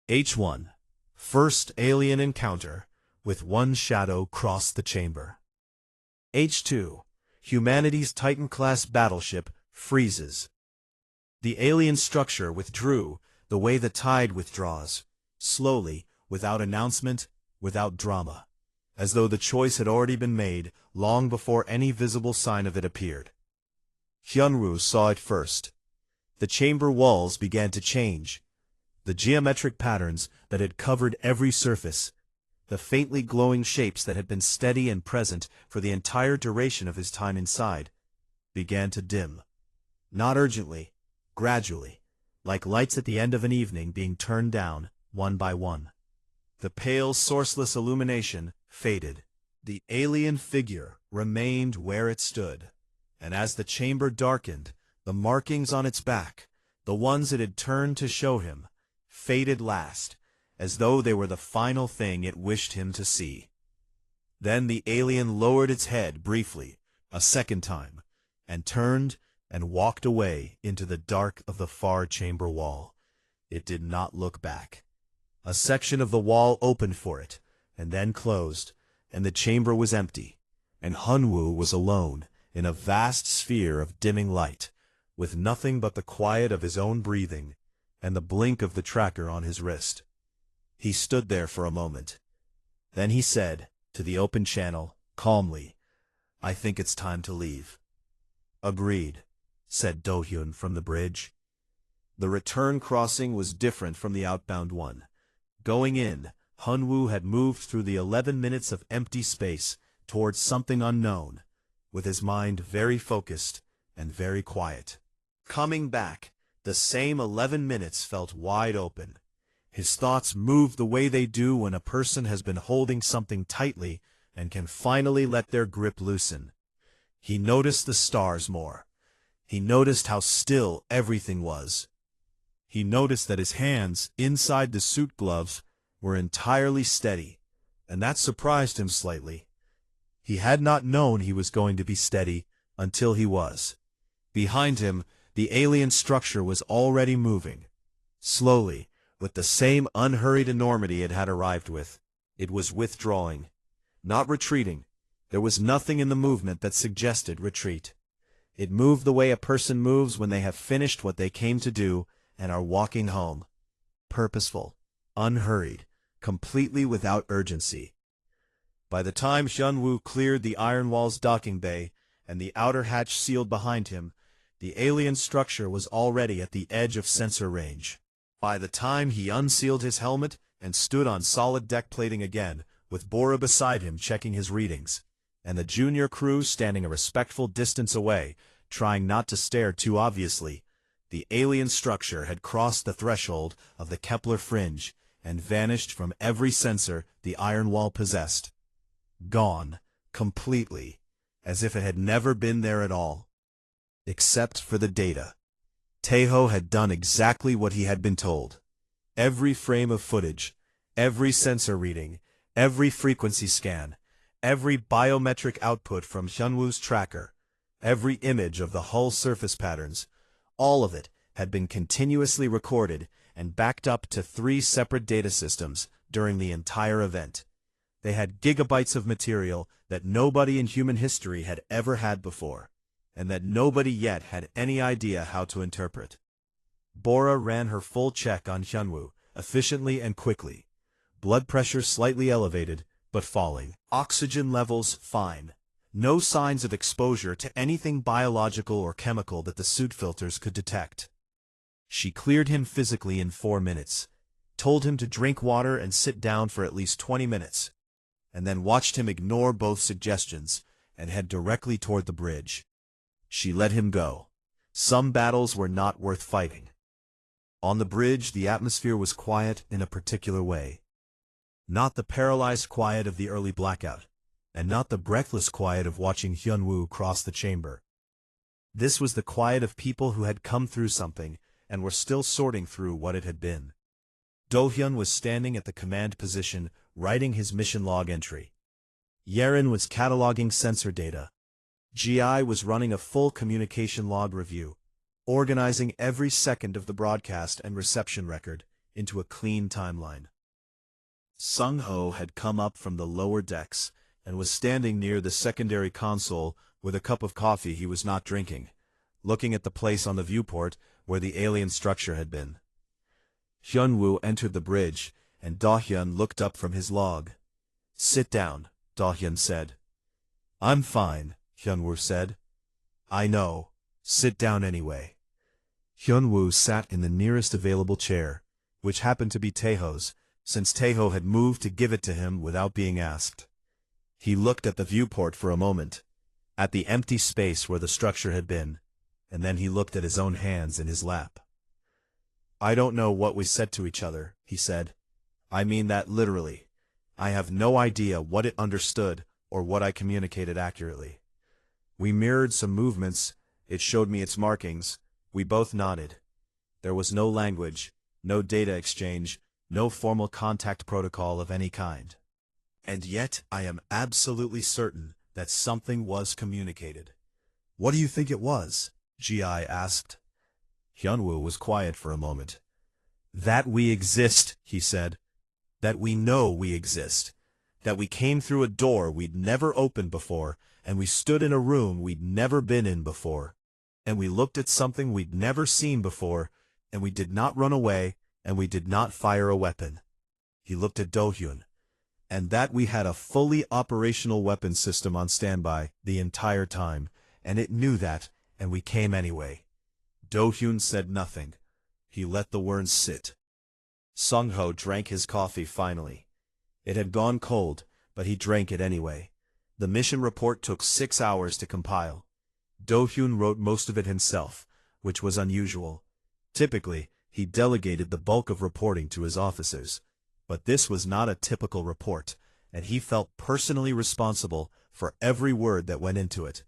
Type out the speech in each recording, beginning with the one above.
H1. First alien encounter, with one shadow cross the chamber. H2. Humanity's Titan-class battleship freezes. The alien structure withdrew the way the tide withdraws, slowly, without announcement, without drama, as though the choice had already been made long before any visible sign of it appeared. Hyunwoo saw it first. The chamber walls began to change. The geometric patterns that had covered every surface, the faintly glowing shapes that had been steady and present for the entire duration of his time inside, began to dim. Not urgently, gradually, like lights at the end of an evening being turned down, one by one. The pale, sourceless illumination faded. The alien figure remained where it stood, and as the chamber darkened, the markings on its back, the ones it had turned to show him, faded last, as though they were the final thing it wished him to see. Then the alien lowered its head briefly, a second time, and turned and walked away into the dark of the far chamber wall. It did not look back. A section of the wall opened for it, and then closed, and the chamber was empty, and Hyunwoo was alone in a vast sphere of dimming light, with nothing but the quiet of his own breathing and the blink of the tracker on his wrist. He stood there for a moment. Then he said, to the open channel, calmly, "I think it's time to leave." "Agreed," said Do-hyun from the bridge. The return crossing was different from the outbound one. Going in, Hyunwoo had moved through the 11 minutes of empty space towards something unknown, with his mind very focused and very quiet. Coming back, the same 11 minutes felt wide open. His thoughts moved the way they do when a person has been holding something tightly and can finally let their grip loosen. He noticed the stars more. He noticed how still everything was. He noticed that his hands, inside the suit gloves, were entirely steady, and that surprised him slightly. He had not known he was going to be steady until he was. Behind him, the alien structure was already moving. Slowly, with the same unhurried enormity it had arrived with. It was withdrawing, not retreating. There was nothing in the movement that suggested retreat. It moved the way a person moves when they have finished what they came to do and are walking home. Purposeful, unhurried, completely without urgency. By the time Hyunwoo cleared the iron wall's docking bay and the outer hatch sealed behind him, the alien structure was already at the edge of sensor range. By the time he unsealed his helmet and stood on solid deck plating again, with Bora beside him checking his readings, and the junior crew standing a respectful distance away, trying not to stare too obviously, the alien structure had crossed the threshold of the Kepler fringe and vanished from every sensor the iron wall possessed. Gone, completely, as if it had never been there at all. Except for the data. Taeho had done exactly what he had been told. Every frame of footage, every sensor reading, every frequency scan, every biometric output from Hyunwoo's tracker, every image of the hull surface patterns, all of it had been continuously recorded and backed up to 3 separate data systems during the entire event. They had gigabytes of material that nobody in human history had ever had before, and that nobody yet had any idea how to interpret. Bora ran her full check on Hyunwoo, efficiently and quickly. Blood pressure slightly elevated, but falling. Oxygen levels fine. No signs of exposure to anything biological or chemical that the suit filters could detect. She cleared him physically in 4 minutes, told him to drink water and sit down for at least 20 minutes, and then watched him ignore both suggestions and head directly toward the bridge. She let him go. Some battles were not worth fighting. On the bridge, the atmosphere was quiet in a particular way. Not the paralyzed quiet of the early blackout, and not the breathless quiet of watching Hyunwoo cross the chamber. This was the quiet of people who had come through something and were still sorting through what it had been. Do-hyun was standing at the command position, writing his mission log entry. Yerin was cataloging sensor data. GI was running a full communication log review, organizing every second of the broadcast and reception record, into a clean timeline. Sung-ho had come up from the lower decks and was standing near the secondary console with a cup of coffee he was not drinking, looking at the place on the viewport where the alien structure had been. Hyunwoo entered the bridge, and Do-hyun looked up from his log. "Sit down," Do-hyun said. "I'm fine," Hyunwoo said. "I know. Sit down anyway." Hyunwoo sat in the nearest available chair, which happened to be Taeho's, since Taeho had moved to give it to him without being asked. He looked at the viewport for a moment, at the empty space where the structure had been, and then he looked at his own hands in his lap. "I don't know what we said to each other," he said. "I mean that literally. I have no idea what it understood or what I communicated accurately. We mirrored some movements, it showed me its markings, we both nodded. There was no language, no data exchange, no formal contact protocol of any kind. And yet I am absolutely certain that something was communicated." "What do you think it was?" Ji asked. Hyunwoo was quiet for a moment. "That we exist," he said. "That we know we exist. That we came through a door we'd never opened before, and we stood in a room we'd never been in before. And we looked at something we'd never seen before, and we did not run away, and we did not fire a weapon." He looked at Do-hyun. "And that we had a fully operational weapon system on standby the entire time, and it knew that, and we came anyway." Do-hyun said nothing. He let the words sit. Sung-ho drank his coffee finally. It had gone cold, but he drank it anyway. The mission report took 6 hours to compile. Do-hyun wrote most of it himself, which was unusual. Typically, he delegated the bulk of reporting to his officers. But this was not a typical report, and he felt personally responsible for every word that went into it.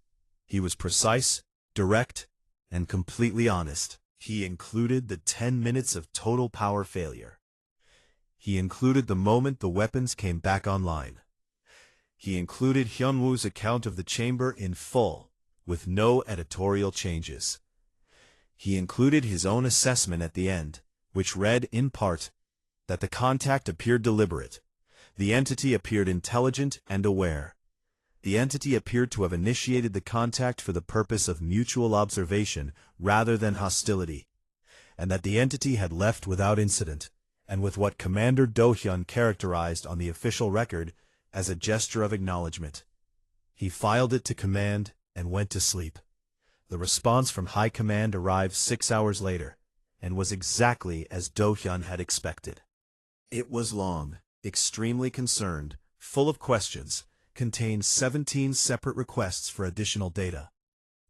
He was precise, direct, and completely honest. He included the 10 minutes of total power failure. He included the moment the weapons came back online. He included Hyunwoo's account of the chamber in full, with no editorial changes. He included his own assessment at the end, which read, in part, that the contact appeared deliberate. The entity appeared intelligent and aware. The entity appeared to have initiated the contact for the purpose of mutual observation rather than hostility, and that the entity had left without incident, and with what Commander Do-hyun characterized on the official record as a gesture of acknowledgement. He filed it to command and went to sleep. The response from High Command arrived 6 hours later, and was exactly as Do-hyun had expected. It was long, extremely concerned, full of questions, contained 17 separate requests for additional data,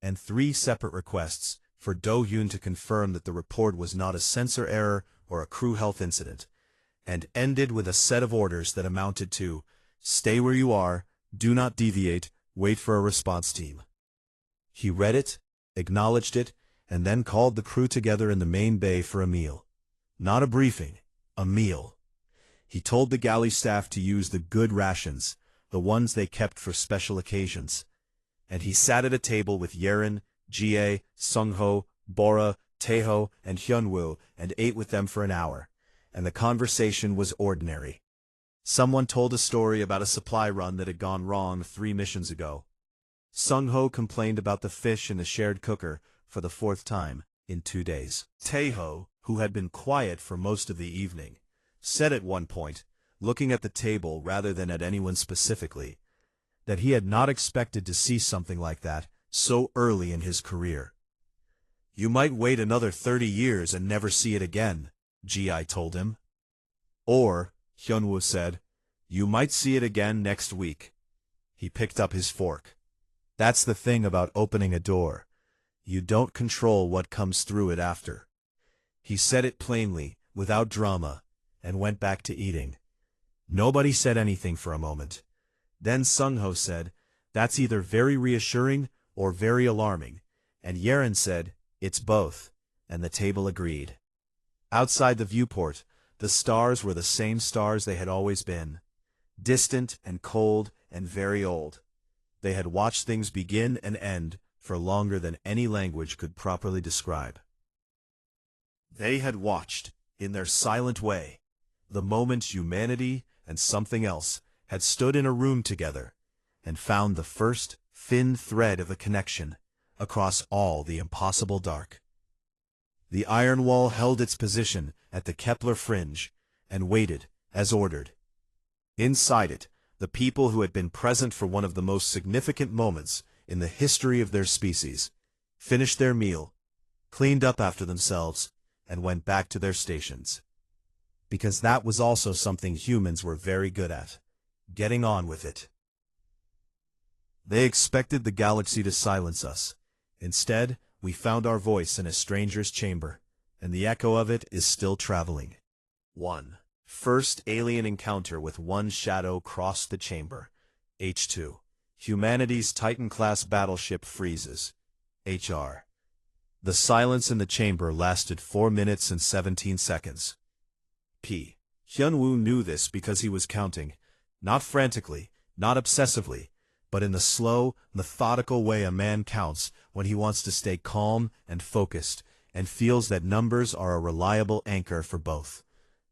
and 3 separate requests for Do-hyun to confirm that the report was not a sensor error or a crew health incident, and ended with a set of orders that amounted to, "Stay where you are, do not deviate, wait for a response team." He read it, acknowledged it, and then called the crew together in the main bay for a meal. Not a briefing, a meal. He told the galley staff to use the good rations, the ones they kept for special occasions. And he sat at a table with Yerin, Jie, Sung-ho, Bora, Taeho, and Hyunwoo, and ate with them for an hour, and the conversation was ordinary. Someone told a story about a supply run that had gone wrong 3 missions ago. Sung-ho complained about the fish in the shared cooker for the 4th time in 2 days. Taeho, who had been quiet for most of the evening, said at one point, looking at the table rather than at anyone specifically, that he had not expected to see something like that so early in his career. "You might wait another 30 years and never see it again," Ji told him. "Or," Hyunwoo said, "you might see it again next week." He picked up his fork. "That's the thing about opening a door. You don't control what comes through it after." He said it plainly, without drama, and went back to eating. Nobody said anything for a moment. Then Sung-ho said, "That's either very reassuring or very alarming," and Yerin said, "It's both," and the table agreed. Outside the viewport, the stars were the same stars they had always been, distant and cold and very old. They had watched things begin and end for longer than any language could properly describe. They had watched, in their silent way, the moment humanity and something else had stood in a room together and found the first thin thread of a connection across all the impossible dark. The iron wall held its position at the Kepler fringe and waited as ordered. Inside it, the people who had been present for one of the most significant moments in the history of their species finished their meal, cleaned up after themselves, and went back to their stations. Because that was also something humans were very good at, getting on with it. They expected the galaxy to silence us. Instead, we found our voice in a stranger's chamber, and the echo of it is still traveling. 1. First alien encounter with one shadow crossed the chamber. H2. Humanity's Titan-class battleship freezes. HR. The silence in the chamber lasted 4 minutes and 17 seconds. P. Hyunwoo knew this because he was counting, not frantically, not obsessively, but in the slow, methodical way a man counts when he wants to stay calm and focused, and feels that numbers are a reliable anchor for both.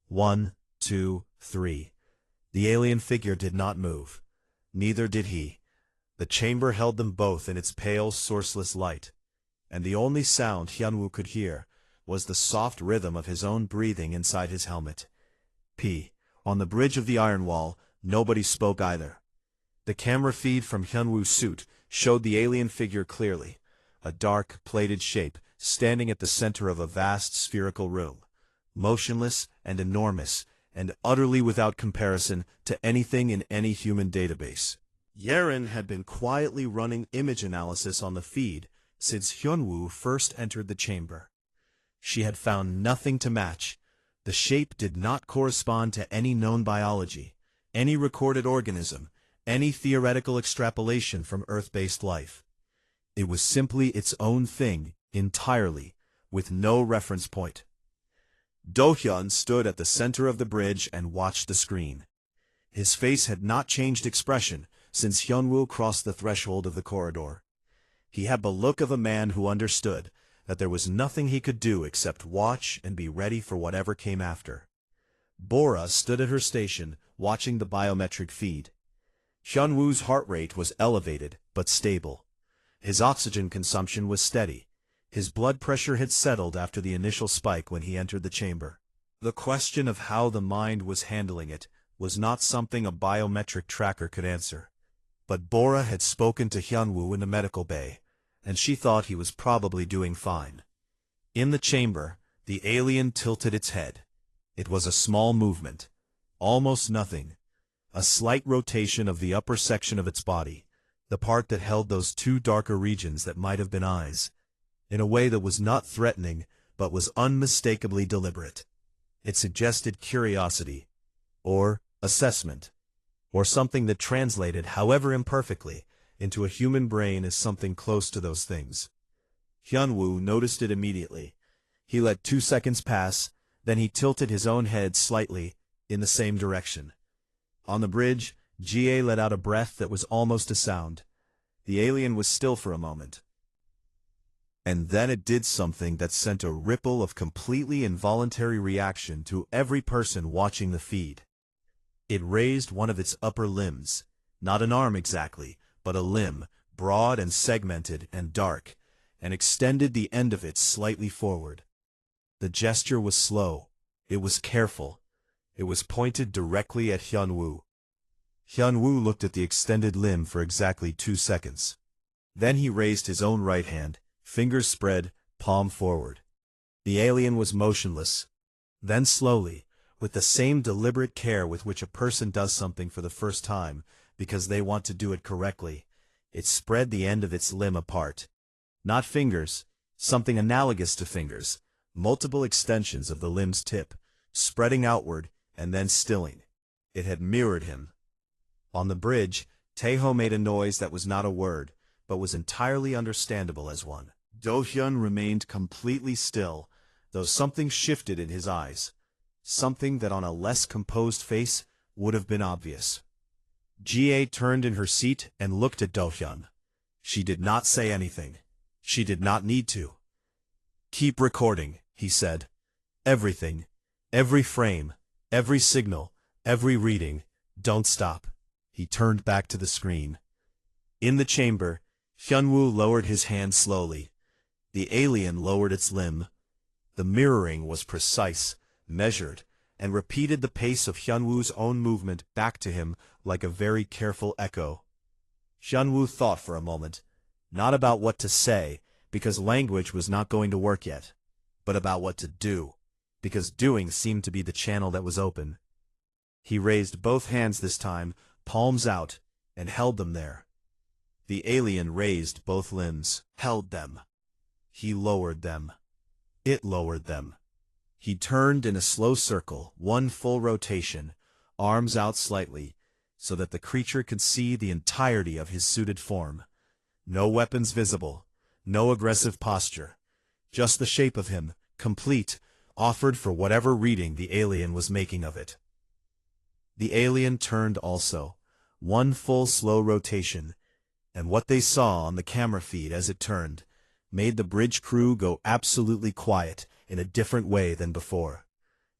1, 2, 3. The alien figure did not move. Neither did he. The chamber held them both in its pale, sourceless light, and the only sound Hyunwoo could hear was the soft rhythm of his own breathing inside his helmet. P. On the bridge of the iron wall, nobody spoke either. The camera feed from Hyunwoo's suit showed the alien figure clearly, a dark, plated shape standing at the center of a vast spherical room, motionless and enormous, and utterly without comparison to anything in any human database. Yeren had been quietly running image analysis on the feed since Hyunwoo first entered the chamber. She had found nothing to match. The shape did not correspond to any known biology, any recorded organism, any theoretical extrapolation from Earth-based life. It was simply its own thing, entirely, with no reference point. Do-hyun stood at the center of the bridge and watched the screen. His face had not changed expression since Hyunwoo crossed the threshold of the corridor. He had the look of a man who understood that there was nothing he could do except watch and be ready for whatever came after. Bora stood at her station, watching the biometric feed. Hyunwoo's heart rate was elevated, but stable. His oxygen consumption was steady. His blood pressure had settled after the initial spike when he entered the chamber. The question of how the mind was handling it was not something a biometric tracker could answer. But Bora had spoken to Hyunwoo in the medical bay, and she thought he was probably doing fine. In the chamber, the alien tilted its head. It was a small movement, almost nothing. A slight rotation of the upper section of its body, the part that held those two darker regions that might have been eyes, in a way that was not threatening, but was unmistakably deliberate. It suggested curiosity, or assessment, or something that translated, however imperfectly, into a human brain as something close to those things. Hyunwoo noticed it immediately. He let 2 seconds pass, then he tilted his own head slightly in the same direction. On the bridge, Ga let out a breath that was almost a sound. The alien was still for a moment. And then it did something that sent a ripple of completely involuntary reaction to every person watching the feed. It raised one of its upper limbs, not an arm exactly, but a limb, broad and segmented and dark, and extended the end of it slightly forward. The gesture was slow. It was careful. It was pointed directly at Hyunwoo. Hyunwoo looked at the extended limb for exactly 2 seconds. Then he raised his own right hand, fingers spread, palm forward. The alien was motionless. Then slowly, with the same deliberate care with which a person does something for the first time, because they want to do it correctly, it spread the end of its limb apart. Not fingers, something analogous to fingers, multiple extensions of the limb's tip, spreading outward and then stilling. It had mirrored him. On the bridge, Taeho made a noise that was not a word, but was entirely understandable as one. Do-hyun remained completely still, though something shifted in his eyes, something that on a less composed face would have been obvious. Ga turned in her seat and looked at Do-hyun. She did not say anything. She did not need to. "Keep recording," he said. "Everything. Every frame, every signal, every reading, don't stop. He turned back to the screen. In the chamber, Hyunwoo lowered his hand slowly. The alien lowered its limb. The mirroring was precise, measured, and repeated the pace of Hyunwoo's own movement back to him like a very careful echo. Hyunwoo thought for a moment, not about what to say, because language was not going to work yet, but about what to do, because doing seemed to be the channel that was open. He raised both hands this time, palms out, and held them there. The alien raised both limbs, held them. He lowered them. It lowered them. He turned in a slow circle, one full rotation, arms out slightly, so that the creature could see the entirety of his suited form. No weapons visible, no aggressive posture, just the shape of him, complete, offered for whatever reading the alien was making of it. The alien turned also, one full slow rotation, and what they saw on the camera feed as it turned made the bridge crew go absolutely quiet in a different way than before.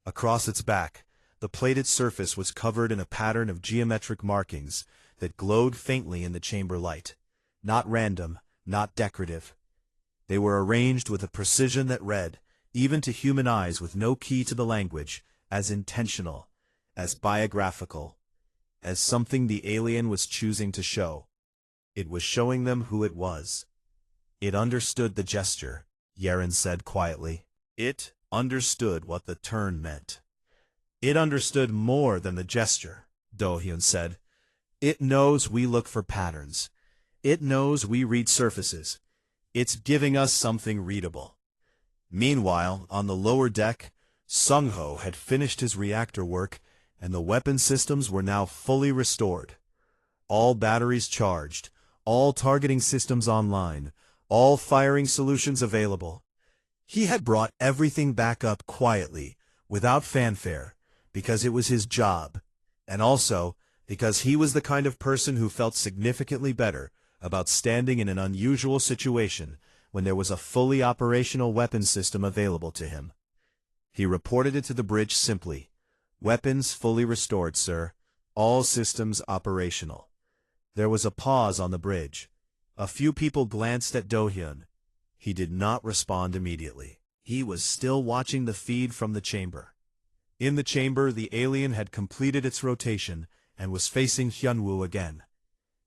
Across its back, the plated surface was covered in a pattern of geometric markings that glowed faintly in the chamber light. Not random, not decorative. They were arranged with a precision that read, even to human eyes with no key to the language, as intentional, as biographical, as something the alien was choosing to show. It was showing them who it was. It understood the gesture, Yeren said quietly. It understood what the turn meant. It understood more than the gesture, Do-hyun said. It knows we look for patterns. It knows we read surfaces. It's giving us something readable. Meanwhile, on the lower deck, Sung-ho had finished his reactor work, and the weapon systems were now fully restored. All batteries charged, all targeting systems online, all firing solutions available. He had brought everything back up quietly, without fanfare, because it was his job, and also because he was the kind of person who felt significantly better about standing in an unusual situation when there was a fully operational weapon system available to him. He reported it to the bridge simply. Weapons fully restored, sir. All systems operational. There was a pause on the bridge. A few people glanced at Do-hyun. He did not respond immediately. He was still watching the feed from the chamber. In the chamber, the alien had completed its rotation and was facing Hyunwoo again.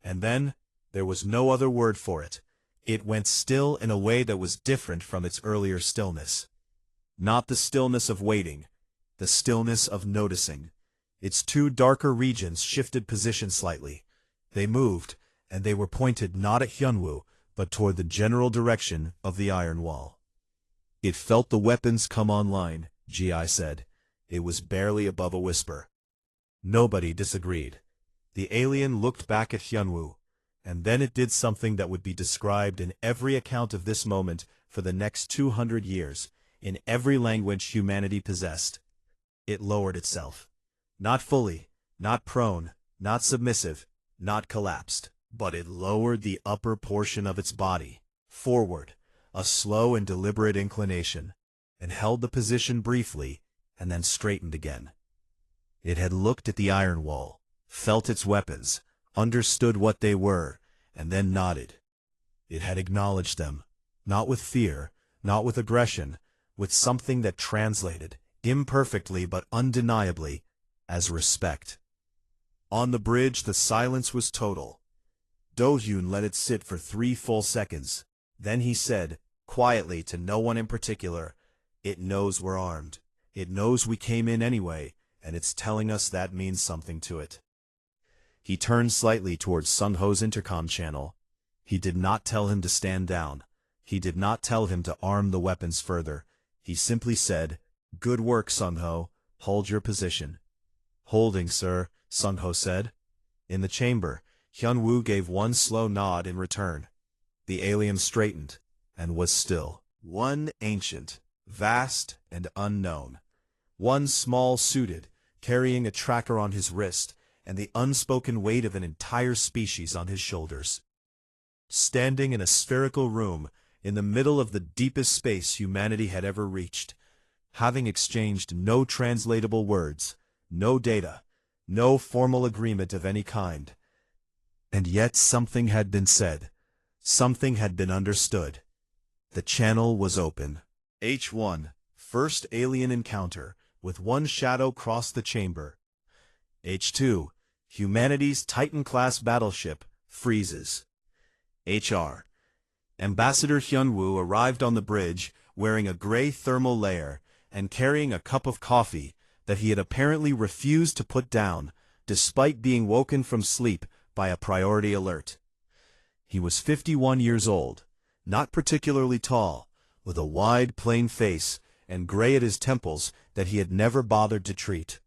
And then, there was no other word for it. It went still in a way that was different from its earlier stillness. Not the stillness of waiting, the stillness of noticing. Its two darker regions shifted position slightly. They moved, and they were pointed not at Hyunwoo, but toward the general direction of the iron wall. It felt the weapons come online, Gi said. It was barely above a whisper. Nobody disagreed. The alien looked back at Hyunwoo, and then it did something that would be described in every account of this moment for the next 200 years, in every language humanity possessed. It lowered itself. Not fully, not prone, not submissive, not collapsed, but it lowered the upper portion of its body, forward, a slow and deliberate inclination, and held the position briefly, and then straightened again. It had looked at the iron wall, felt its weapons, understood what they were, and then nodded. It had acknowledged them, not with fear, not with aggression, with something that translated, imperfectly but undeniably, as respect. On the bridge the silence was total. Do-hyun let it sit for 3 full seconds. Then he said, quietly to no one in particular, "It knows we're armed. It knows we came in anyway, and it's telling us that means something to it." He turned slightly towards Sung-ho's intercom channel. He did not tell him to stand down. He did not tell him to arm the weapons further. He simply said, "Good work, Sung-ho. Hold your position." "Holding, sir," Sung-ho said. In the chamber, Hyunwoo gave one slow nod in return. The alien straightened, and was still. One ancient, vast, and unknown. One small-suited, carrying a tracker on his wrist, and the unspoken weight of an entire species on his shoulders. Standing in a spherical room, in the middle of the deepest space humanity had ever reached, having exchanged no translatable words, no data, no formal agreement of any kind. And yet something had been said. Something had been understood. The channel was open. H1, first alien encounter, with one shadow cross the chamber. H2, humanity's Titan-class battleship, freezes. HR. Ambassador Hyunwoo arrived on the bridge, wearing a gray thermal layer, and carrying a cup of coffee that he had apparently refused to put down, despite being woken from sleep by a priority alert. He was 51 years old, not particularly tall, with a wide, plain face and gray at his temples that he had never bothered to treat.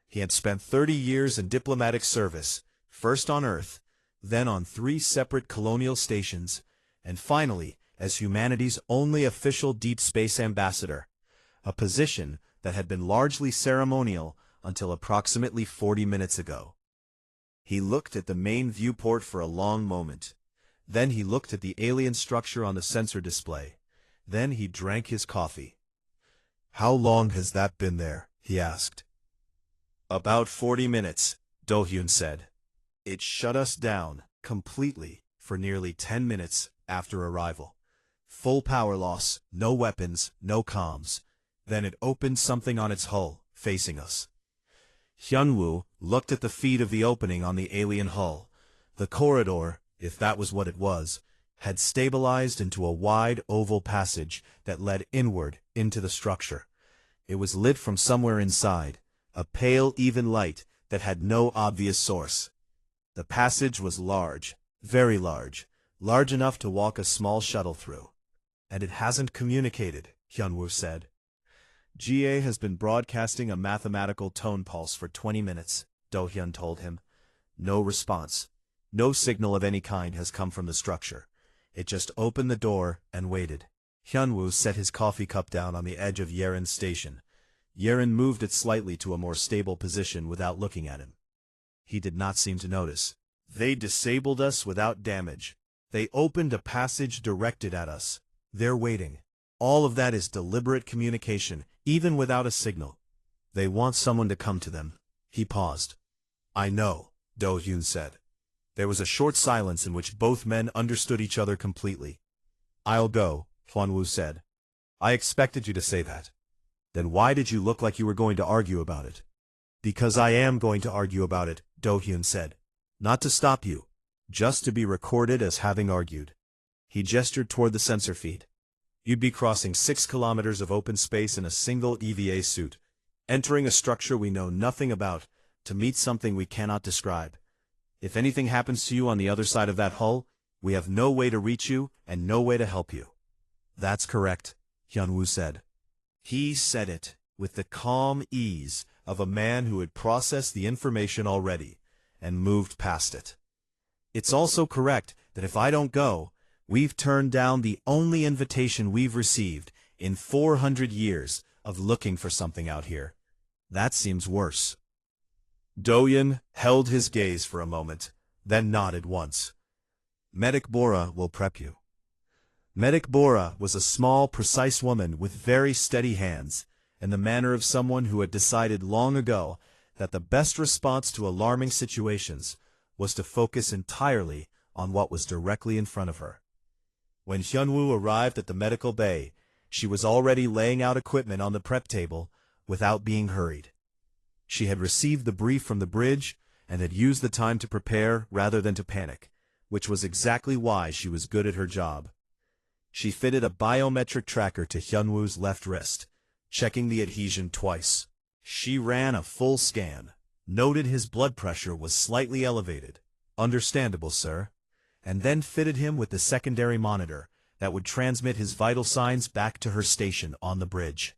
He had spent 30 years in diplomatic service, first on Earth, then on 3 separate colonial stations, and finally as humanity's only official deep space ambassador, a position that had been largely ceremonial until approximately 40 minutes ago. He looked at the main viewport for a long moment. Then he looked at the alien structure on the sensor display. Then he drank his coffee. "How long has that been there?" he asked. "About 40 minutes, Do-hyun said. "It shut us down, completely, for nearly 10 minutes after arrival. Full power loss, no weapons, no comms. Then it opened something on its hull, facing us." Hyunwoo looked at the feet of the opening on the alien hull. The corridor, if that was what it was, had stabilized into a wide oval passage that led inward into the structure. It was lit from somewhere inside, a pale, even light that had no obvious source. The passage was large, very large, large enough to walk a small shuttle through. "And it hasn't communicated," Hyunwoo said. "GA has been broadcasting a mathematical tone pulse for 20 minutes, Do-hyun told him. "No response. No signal of any kind has come from the structure. It just opened the door and waited." Hyunwoo set his coffee cup down on the edge of Yeren's station. Yeren moved it slightly to a more stable position without looking at him. He did not seem to notice. "They disabled us without damage. They opened a passage directed at us. They're waiting. All of that is deliberate communication, even without a signal. They want someone to come to them." He paused. "I know," Do-hyun said. There was a short silence in which both men understood each other completely. "I'll go," Hyunwoo said. "I expected you to say that." "Then why did you look like you were going to argue about it?" "Because I am going to argue about it," Do-hyun said. "Not to stop you, just to be recorded as having argued." He gestured toward the sensor feed. "You'd be crossing 6 kilometers of open space in a single EVA suit, entering a structure we know nothing about, to meet something we cannot describe. If anything happens to you on the other side of that hull, we have no way to reach you and no way to help you." "That's correct," Hyunwoo said. He said it with the calm ease of a man who had processed the information already and moved past it. "It's also correct that if I don't go, we've turned down the only invitation we've received in 400 years of looking for something out here. That seems worse." Do-hyun held his gaze for a moment, then nodded once. "Medic Bora will prep you." Medic Bora was a small, precise woman with very steady hands, and the manner of someone who had decided long ago that the best response to alarming situations was to focus entirely on what was directly in front of her. When Hyunwoo arrived at the medical bay, she was already laying out equipment on the prep table without being hurried. She had received the brief from the bridge and had used the time to prepare rather than to panic, which was exactly why she was good at her job. She fitted a biometric tracker to Hyunwoo's left wrist, checking the adhesion twice. She ran a full scan, noted his blood pressure was slightly elevated, "Understandable, sir," and then fitted him with the secondary monitor that would transmit his vital signs back to her station on the bridge.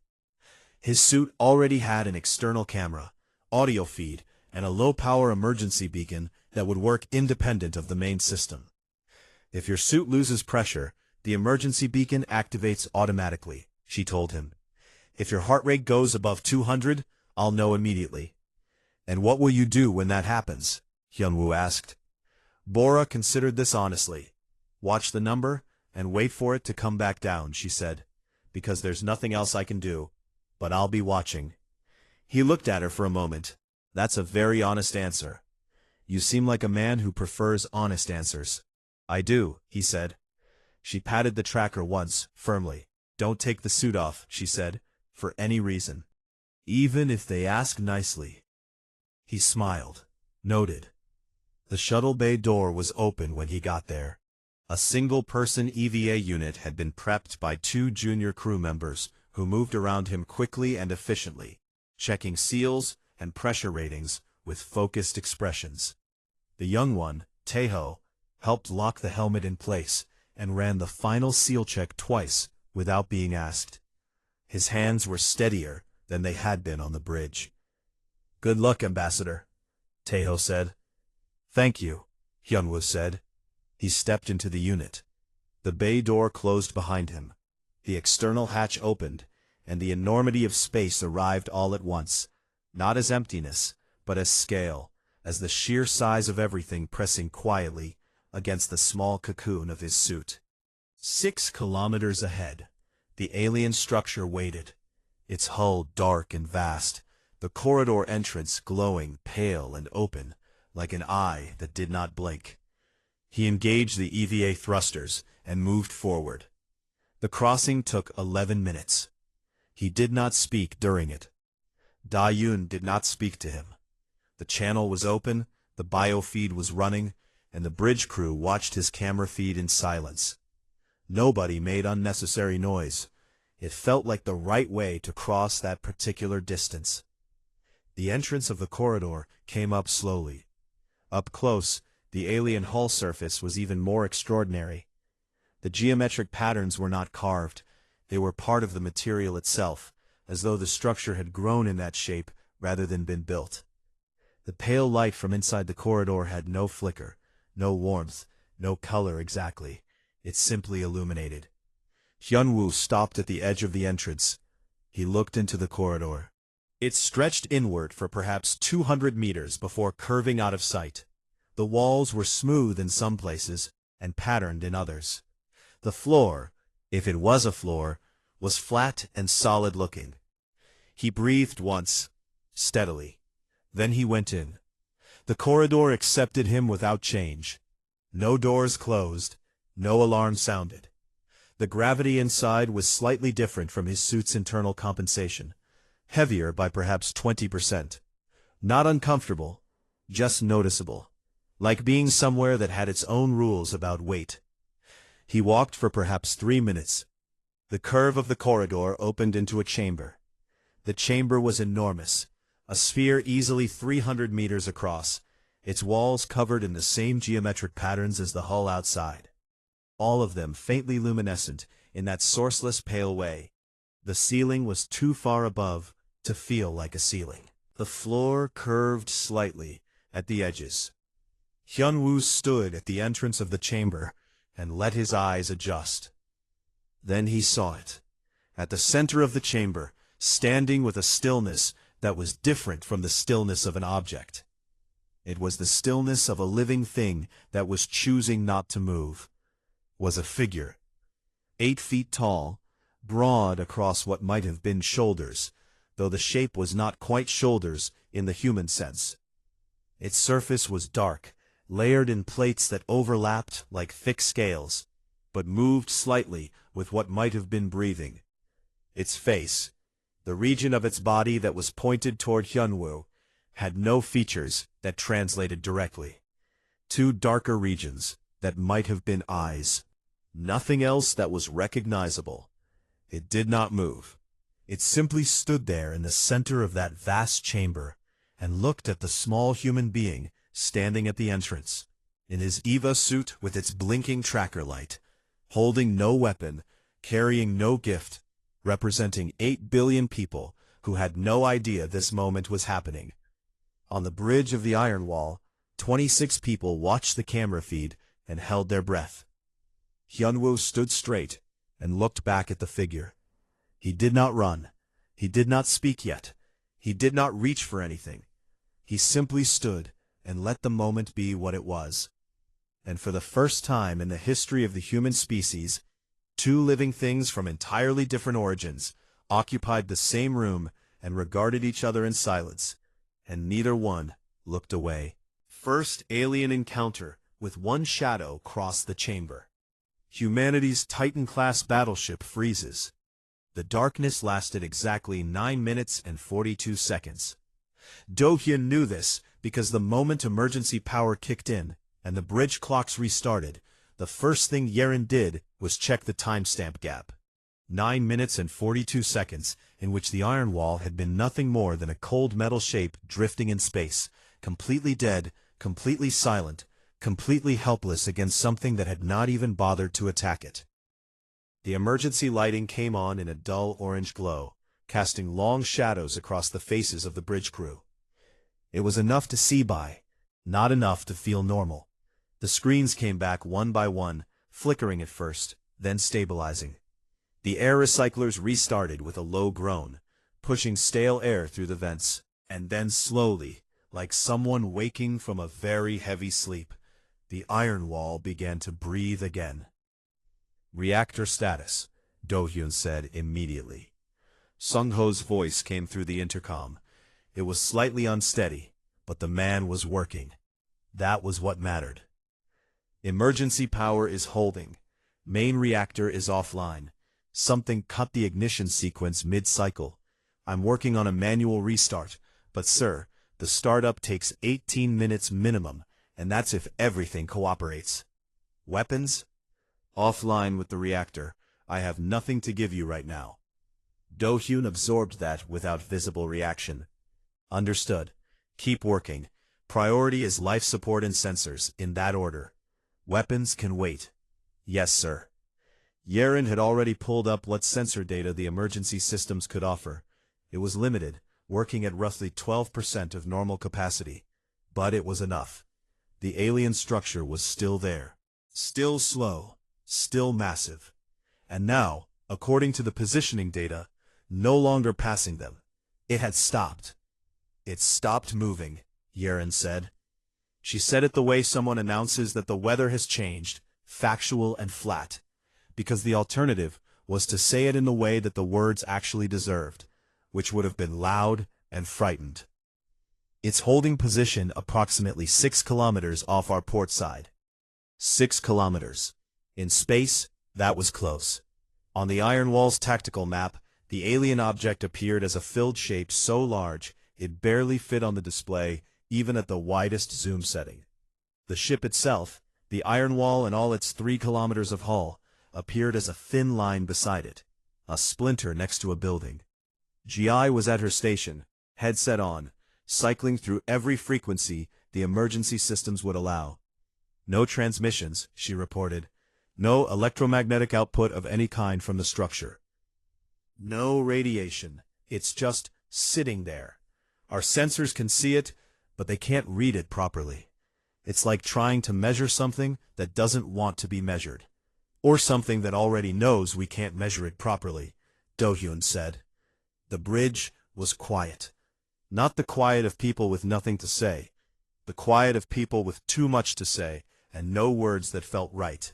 His suit already had an external camera, audio feed, and a low-power emergency beacon that would work independent of the main system. "If your suit loses pressure, the emergency beacon activates automatically," she told him. "If your heart rate goes above 200, I'll know immediately." "And what will you do when that happens?" Hyunwoo asked. Bora considered this honestly. "Watch the number and wait for it to come back down," she said, "because there's nothing else I can do." but I'll be watching. He looked at her for a moment. That's a very honest answer. You seem like a man who prefers honest answers. I do, he said. She patted the tracker once, firmly. Don't take the suit off, she said, for any reason. Even if they ask nicely. He smiled. Noted. The shuttle bay door was open when he got there. A single-person EVA unit had been prepped by 2 junior crew members who moved around him quickly and efficiently, checking seals and pressure ratings with focused expressions. The young one, Tejo, helped lock the helmet in place and ran the final seal check twice without being asked. His hands were steadier than they had been on the bridge. Good luck, Ambassador, Tejo said. Thank you, Hyunwoo said. He stepped into the unit. The bay door closed behind him. The external hatch opened, and the enormity of space arrived all at once, not as emptiness, but as scale, as the sheer size of everything pressing quietly against the small cocoon of his suit. 6 kilometers ahead, the alien structure waited, its hull dark and vast, the corridor entrance glowing pale and open, like an eye that did not blink. He engaged the EVA thrusters and moved forward. The crossing took 11 minutes. He did not speak during it. Da-Yun did not speak to him. The channel was open, the biofeed was running, and the bridge crew watched his camera feed in silence. Nobody made unnecessary noise. It felt like the right way to cross that particular distance. The entrance of the corridor came up slowly. Up close, the alien hull surface was even more extraordinary. The geometric patterns were not carved. They were part of the material itself, as though the structure had grown in that shape rather than been built. The pale light from inside the corridor had no flicker, no warmth, no color exactly. It simply illuminated. Hyunwoo stopped at the edge of the entrance. He looked into the corridor. It stretched inward for perhaps 200 meters before curving out of sight. The walls were smooth in some places and patterned in others. The floor, if it was a floor, was flat and solid-looking. He breathed once, steadily. Then he went in. The corridor accepted him without change. No doors closed, no alarm sounded. The gravity inside was slightly different from his suit's internal compensation, heavier by perhaps 20%. Not uncomfortable, just noticeable, like being somewhere that had its own rules about weight. He walked for perhaps 3 minutes. The curve of the corridor opened into a chamber. The chamber was enormous, a sphere easily 300 meters across, its walls covered in the same geometric patterns as the hull outside. All of them faintly luminescent in that sourceless pale way. The ceiling was too far above to feel like a ceiling. The floor curved slightly at the edges. Hyunwoo stood at the entrance of the chamber and let his eyes adjust. Then he saw it. At the center of the chamber, standing with a stillness that was different from the stillness of an object. It was the stillness of a living thing that was choosing not to move. Was a figure. 8 feet tall, broad across what might have been shoulders, though the shape was not quite shoulders in the human sense. Its surface was dark, layered in plates that overlapped like thick scales, but moved slightly with what might have been breathing. Its face, the region of its body that was pointed toward Hyunwoo, had no features that translated directly. 2 darker regions that might have been eyes. Nothing else that was recognizable. It did not move. It simply stood there in the center of that vast chamber and looked at the small human being standing at the entrance, in his EVA suit with its blinking tracker light, holding no weapon, carrying no gift, representing 8 billion people who had no idea this moment was happening. On the bridge of the iron wall, 26 people watched the camera feed and held their breath. Hyunwoo stood straight and looked back at the figure. He did not run. He did not speak yet. He did not reach for anything. He simply stood and let the moment be what it was. And for the first time in the history of the human species, 2 living things from entirely different origins, occupied the same room and regarded each other in silence, and neither one looked away. First alien encounter with one shadow crossed the chamber. Humanity's Titan-class battleship freezes. The darkness lasted exactly 9 minutes and 42 seconds. Do-hyun knew this because the moment emergency power kicked in and the bridge clocks restarted, the first thing Yeren did was check the timestamp gap. 9 minutes and 42 seconds, in which the iron wall had been nothing more than a cold metal shape drifting in space, completely dead, completely silent, completely helpless against something that had not even bothered to attack it. The emergency lighting came on in a dull orange glow, casting long shadows across the faces of the bridge crew. It was enough to see by, not enough to feel normal. The screens came back one by one, flickering at first, then stabilizing. The air recyclers restarted with a low groan, pushing stale air through the vents, and then slowly, like someone waking from a very heavy sleep, the iron wall began to breathe again. "Reactor status," Do-hyun said immediately. Sung-ho's voice came through the intercom. It was slightly unsteady, but the man was working. That was what mattered. "Emergency power is holding. Main reactor is offline. Something cut the ignition sequence mid-cycle. I'm working on a manual restart, but sir, the startup takes 18 minutes minimum, and that's if everything cooperates." "Weapons?" "Offline with the reactor. I have nothing to give you right now." Do-hyun absorbed that without visible reaction. "Understood. Keep working. Priority is life support and sensors, in that order. Weapons can wait." "Yes, sir." Yeren had already pulled up what sensor data the emergency systems could offer. It was limited, working at roughly 12% of normal capacity. But it was enough. The alien structure was still there. Still slow. Still massive. And now, according to the positioning data, no longer passing them. It had stopped. "It stopped moving," Yeren said. She said it the way someone announces that the weather has changed, factual and flat. Because the alternative was to say it in the way that the words actually deserved, which would have been loud and frightened. "It's holding position approximately 6 kilometers off our port side." 6 kilometers. In space, that was close. On the Iron Wall's tactical map, the alien object appeared as a filled shape so large it barely fit on the display, even at the widest zoom setting. The ship itself, the Iron Wall and all its 3 kilometers of hull, appeared as a thin line beside it, a splinter next to a building. GI was at her station, headset on, cycling through every frequency the emergency systems would allow. "No transmissions," she reported. "No electromagnetic output of any kind from the structure. No radiation. It's just sitting there. Our sensors can see it, but they can't read it properly. It's like trying to measure something that doesn't want to be measured. Or something that already knows we can't measure it properly," Do-hyun said. The bridge was quiet. Not the quiet of people with nothing to say. The quiet of people with too much to say, and no words that felt right.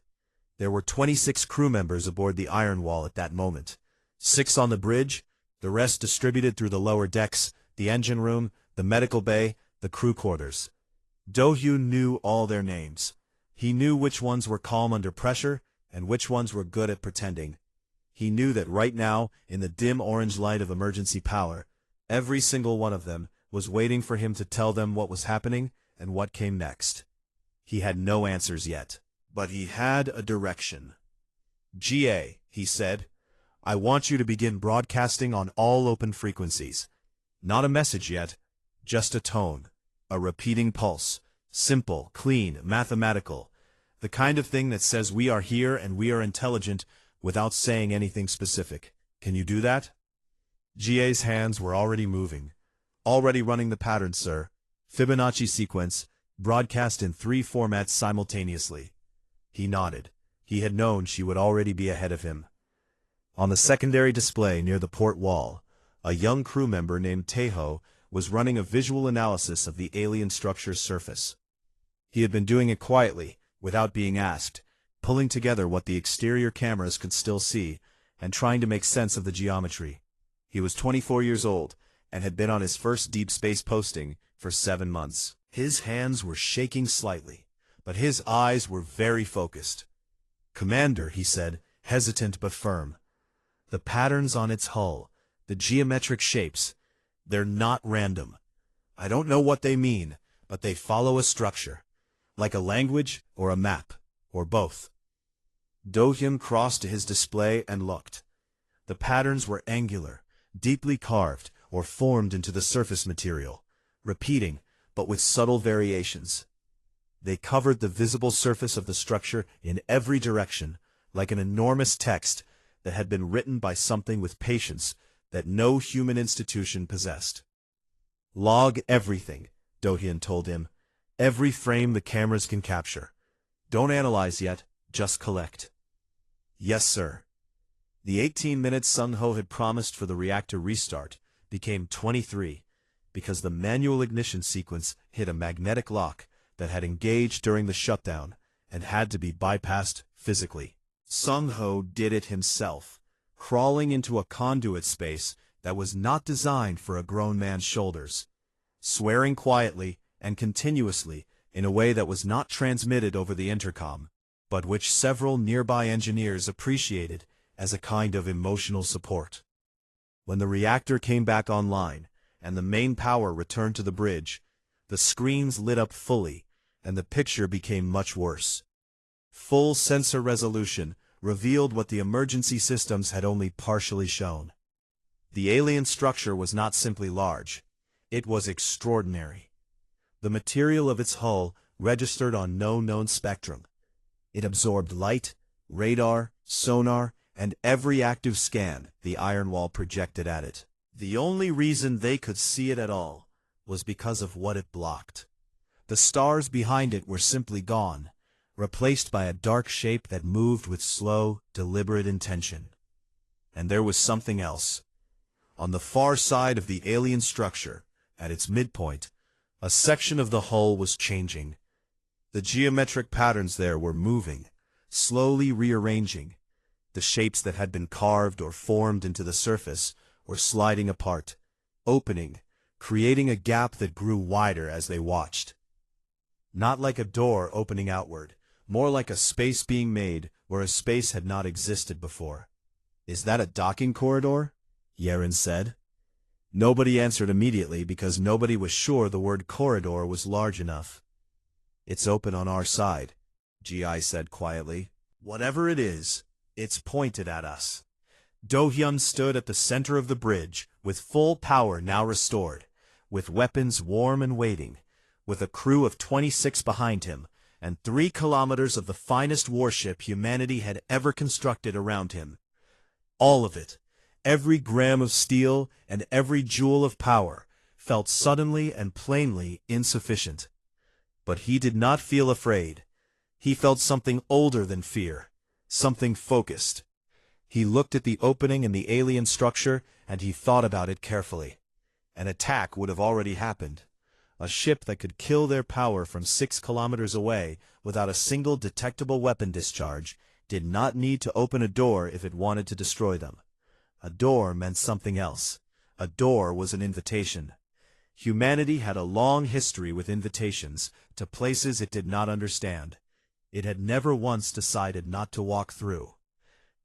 There were 26 crew members aboard the Iron Wall at that moment. 6 on the bridge, the rest distributed through the lower decks, the engine room, the medical bay, the crew quarters. Do-hyun knew all their names. He knew which ones were calm under pressure, and which ones were good at pretending. He knew that right now, in the dim orange light of emergency power, every single one of them was waiting for him to tell them what was happening and what came next. He had no answers yet, but he had a direction. "GA," he said, "I want you to begin broadcasting on all open frequencies. Not a message yet, just a tone, a repeating pulse, simple, clean, mathematical, the kind of thing that says we are here and we are intelligent without saying anything specific. Can you do that?" GA's hands were already moving. "Already running the pattern, sir. Fibonacci sequence, broadcast in 3 formats simultaneously." He nodded. He had known she would already be ahead of him. On the secondary display near the port wall, a young crew member named Taeho was running a visual analysis of the alien structure's surface. He had been doing it quietly, without being asked, pulling together what the exterior cameras could still see, and trying to make sense of the geometry. He was 24 years old and had been on his first deep space posting for 7 months. His hands were shaking slightly, but his eyes were very focused. "Commander," he said, hesitant but firm. "The patterns on its hull, the geometric shapes, they're not random. I don't know what they mean, but they follow a structure, like a language or a map, or both." Do-hyun crossed to his display and looked. The patterns were angular, deeply carved, or formed into the surface material, repeating, but with subtle variations. They covered the visible surface of the structure in every direction, like an enormous text that had been written by something with patience that no human institution possessed. "Log everything," Do-hyun told him. "Every frame the cameras can capture. Don't analyze yet, just collect." "Yes, sir." The 18 minutes Sung-ho had promised for the reactor restart became 23, because the manual ignition sequence hit a magnetic lock that had engaged during the shutdown and had to be bypassed physically. Sung-ho did it himself, crawling into a conduit space that was not designed for a grown man's shoulders, swearing quietly and continuously in a way that was not transmitted over the intercom, but which several nearby engineers appreciated as a kind of emotional support. When the reactor came back online and the main power returned to the bridge, the screens lit up fully and the picture became much worse. Full sensor resolution revealed what the emergency systems had only partially shown. The alien structure was not simply large, it was extraordinary. The material of its hull registered on no known spectrum. It absorbed light, radar, sonar, and every active scan the iron wall projected at it. The only reason they could see it at all was because of what it blocked. The stars behind it were simply gone, replaced by a dark shape that moved with slow, deliberate intention. And there was something else. On the far side of the alien structure, at its midpoint, a section of the hull was changing. The geometric patterns there were moving, slowly rearranging. The shapes that had been carved or formed into the surface were sliding apart, opening, creating a gap that grew wider as they watched. Not like a door opening outward, more like a space being made where a space had not existed before. "Is that a docking corridor?" Yeren said. Nobody answered immediately because nobody was sure the word corridor was large enough. "It's open on our side," Gi said quietly. "Whatever it is, it's pointed at us." Do-hyun stood at the center of the bridge, with full power now restored, with weapons warm and waiting, with a crew of 26 behind him, and 3 kilometers of the finest warship humanity had ever constructed around him. All of it, every gram of steel and every joule of power, felt suddenly and plainly insufficient. But he did not feel afraid. He felt something older than fear, something focused. He looked at the opening in the alien structure, and he thought about it carefully. An attack would have already happened. A ship that could kill their power from 6 kilometers away without a single detectable weapon discharge did not need to open a door if it wanted to destroy them. A door meant something else. A door was an invitation. Humanity had a long history with invitations to places it did not understand. It had never once decided not to walk through.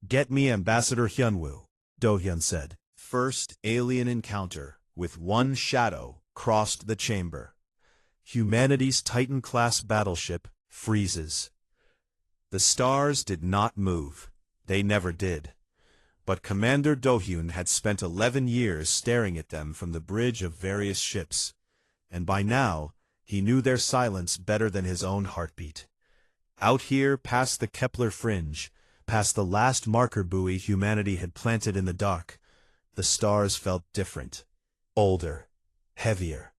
"Get me Ambassador Hyunwoo," Do-hyun said. First alien encounter with one shadow crossed the chamber. Humanity's Titan-class battleship freezes. The stars did not move. They never did. But Commander Do-hyun had spent 11 years staring at them from the bridge of various ships, and by now he knew their silence better than his own heartbeat. Out here, past the Kepler fringe, past the last marker buoy humanity had planted in the dark, the stars felt different, older, heavier,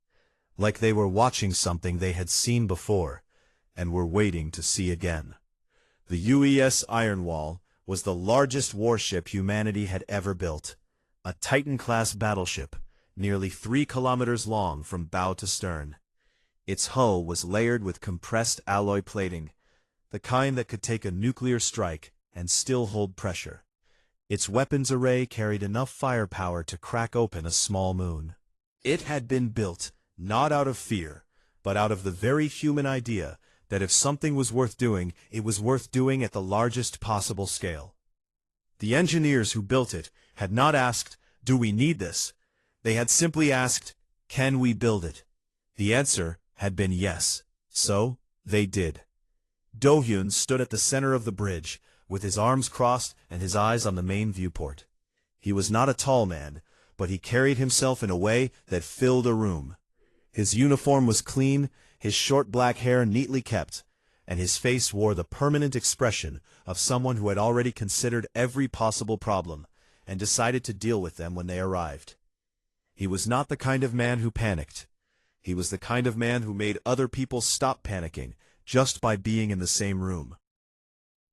like they were watching something they had seen before and were waiting to see again. The UES Iron Wall was the largest warship humanity had ever built, a Titan-class battleship, nearly 3 kilometers long from bow to stern. Its hull was layered with compressed alloy plating, the kind that could take a nuclear strike and still hold pressure. Its weapons array carried enough firepower to crack open a small moon. It had been built, not out of fear, but out of the very human idea that if something was worth doing, it was worth doing at the largest possible scale. The engineers who built it had not asked, "Do we need this?" They had simply asked, "Can we build it?" The answer had been yes, so they did. Do-hyun stood at the center of the bridge, with his arms crossed and his eyes on the main viewport. He was not a tall man, but he carried himself in a way that filled a room. His uniform was clean, his short black hair neatly kept, and his face wore the permanent expression of someone who had already considered every possible problem and decided to deal with them when they arrived. He was not the kind of man who panicked. He was the kind of man who made other people stop panicking just by being in the same room.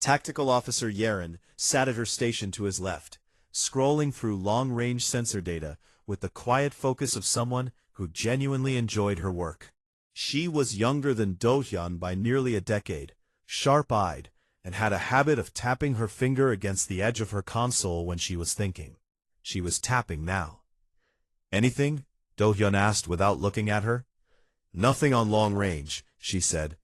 Tactical Officer Yeren sat at her station to his left, scrolling through long-range sensor data with the quiet focus of someone who genuinely enjoyed her work. She was younger than Do-hyun by nearly a decade, sharp-eyed, and had a habit of tapping her finger against the edge of her console when she was thinking. She was tapping now. "Anything?" Do-hyun asked without looking at her. "Nothing on long range," she said.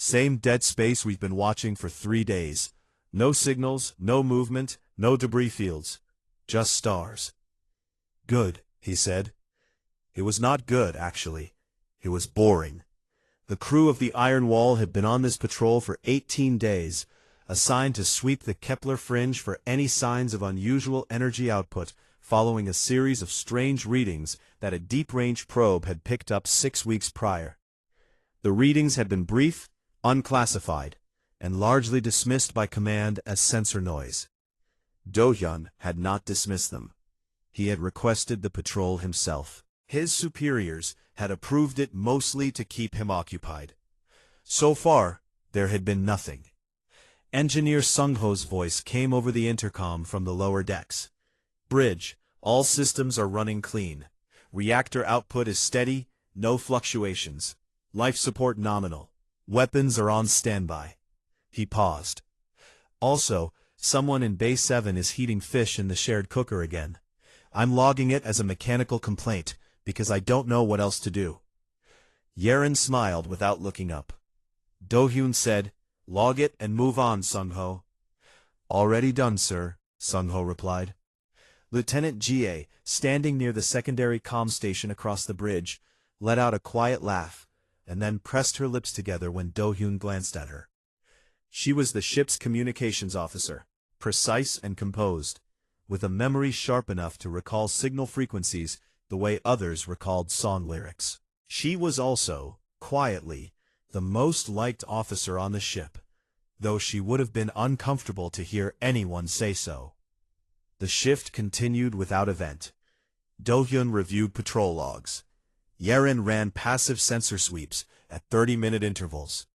"Same dead space we've been watching for 3 days. No signals, no movement, no debris fields. Just stars." "Good," he said. It was not good, actually. It was boring. The crew of the Iron Wall had been on this patrol for 18 days, assigned to sweep the Kepler fringe for any signs of unusual energy output, following a series of strange readings that a deep-range probe had picked up 6 weeks prior. The readings had been brief, unclassified, and largely dismissed by command as sensor noise. Do-hyun had not dismissed them. He had requested the patrol himself. His superiors had approved it mostly to keep him occupied. So far, there had been nothing. Engineer Sung-ho's voice came over the intercom from the lower decks. "Bridge, all systems are running clean. Reactor output is steady, no fluctuations. Life support nominal. Weapons are on standby." He paused. "Also, someone in Bay 7 is heating fish in the shared cooker again. I'm logging it as a mechanical complaint, because I don't know what else to do." Yeren smiled without looking up. Do-hyun said, "Log it and move on, Sung-ho." "Already done, sir," Sung-ho replied. Lieutenant Jie, standing near the secondary comm station across the bridge, let out a quiet laugh, and then pressed her lips together when Do-hyun glanced at her. She was the ship's communications officer, precise and composed, with a memory sharp enough to recall signal frequencies the way others recalled song lyrics. She was also, quietly, the most liked officer on the ship, though she would have been uncomfortable to hear anyone say so. The shift continued without event. Do-hyun reviewed patrol logs. Yeren ran passive sensor sweeps at 30-minute intervals.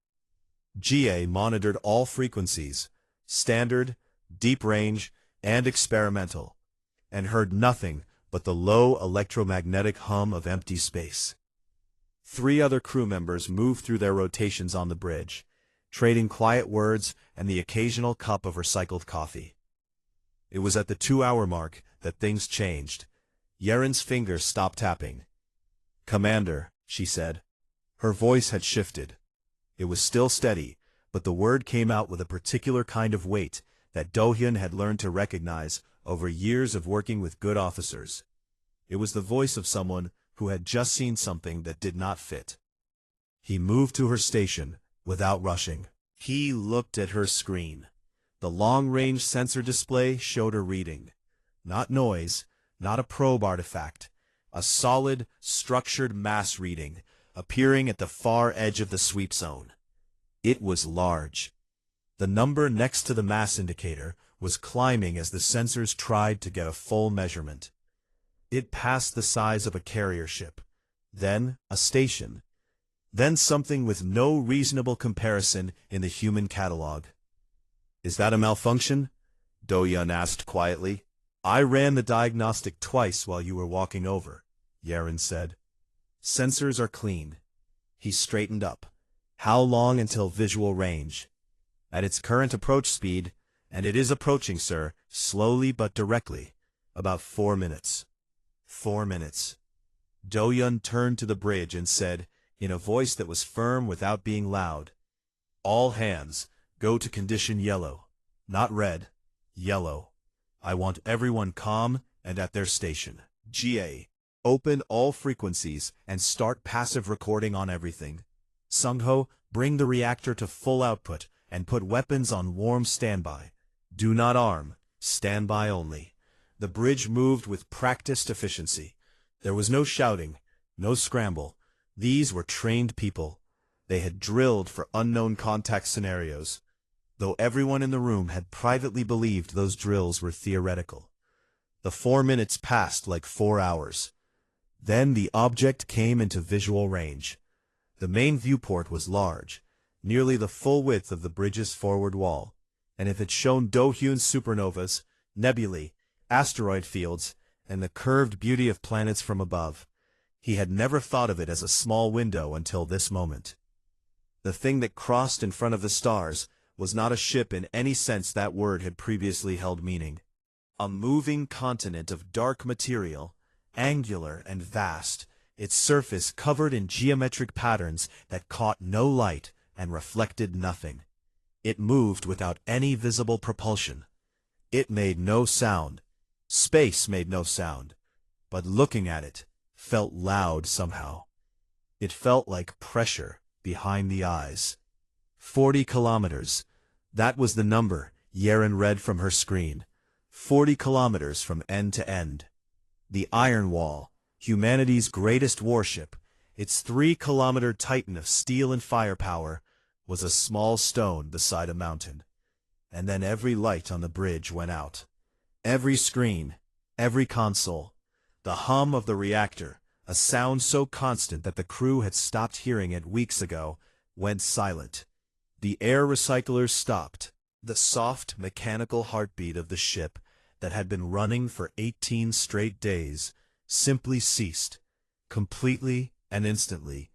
Jie monitored all frequencies, standard, deep range, and experimental, and heard nothing but the low electromagnetic hum of empty space. 3 other crew members moved through their rotations on the bridge, trading quiet words and the occasional cup of recycled coffee. It was at the 2-hour mark that things changed. Yeren's fingers stopped tapping. "Commander," she said. Her voice had shifted. It was still steady, but the word came out with a particular kind of weight that Do-hyun had learned to recognize over years of working with good officers. It was the voice of someone who had just seen something that did not fit. He moved to her station, without rushing. He looked at her screen. The long-range sensor display showed a reading. Not noise, not a probe artifact. A solid, structured mass reading, appearing at the far edge of the sweep zone. It was large. The number next to the mass indicator was climbing as the sensors tried to get a full measurement. It passed the size of a carrier ship, then a station, then something with no reasonable comparison in the human catalog. "Is that a malfunction?" Do-hyun asked quietly. "I ran the diagnostic twice while you were walking over," Yeren said. "Sensors are clean." He straightened up. "How long until visual range?" "At its current approach speed, and it is approaching, sir, slowly but directly, about 4 minutes. 4 minutes. Do-hyun turned to the bridge and said, in a voice that was firm without being loud, "All hands, go to condition yellow. Not red, yellow. I want everyone calm and at their station. GA. Open all frequencies and start passive recording on everything. Sung-ho, bring the reactor to full output and put weapons on warm standby. Do not arm, standby only." The bridge moved with practiced efficiency. There was no shouting, no scramble. These were trained people. They had drilled for unknown contact scenarios, though everyone in the room had privately believed those drills were theoretical. The 4 minutes passed like 4 hours. Then the object came into visual range. The main viewport was large, nearly the full width of the bridge's forward wall, and if it shone Do-hyun's supernovas, nebulae, asteroid fields, and the curved beauty of planets from above, he had never thought of it as a small window until this moment. The thing that crossed in front of the stars was not a ship in any sense that word had previously held meaning. A moving continent of dark material, angular and vast, its surface covered in geometric patterns that caught no light and reflected nothing. It moved without any visible propulsion. It made no sound. Space made no sound. But looking at it felt loud somehow. It felt like pressure behind the eyes. 40 kilometers. That was the number Yeren read from her screen. 40 kilometers from end to end. The Iron Wall, humanity's greatest warship, its 3-kilometer titan of steel and firepower, was a small stone beside a mountain. And then every light on the bridge went out. Every screen, every console. The hum of the reactor, a sound so constant that the crew had stopped hearing it weeks ago, went silent. The air recyclers stopped. The soft, mechanical heartbeat of the ship that had been running for 18 straight days simply ceased, completely and instantly,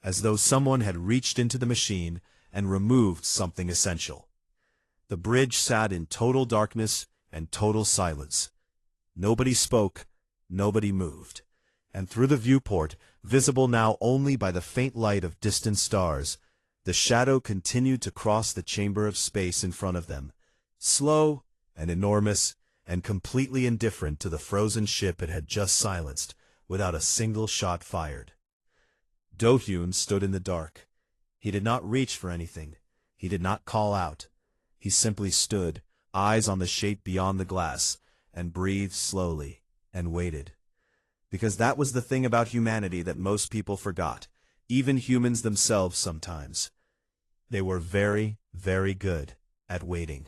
as though someone had reached into the machine and removed something essential. The bridge sat in total darkness and total silence. Nobody spoke, nobody moved. And through the viewport, visible now only by the faint light of distant stars, the shadow continued to cross the chamber of space in front of them, slow and enormous and completely indifferent to the frozen ship it had just silenced, without a single shot fired. Do-hyun stood in the dark. He did not reach for anything. He did not call out. He simply stood, eyes on the shape beyond the glass, and breathed slowly, and waited. Because that was the thing about humanity that most people forgot, even humans themselves sometimes. They were very, very good at waiting.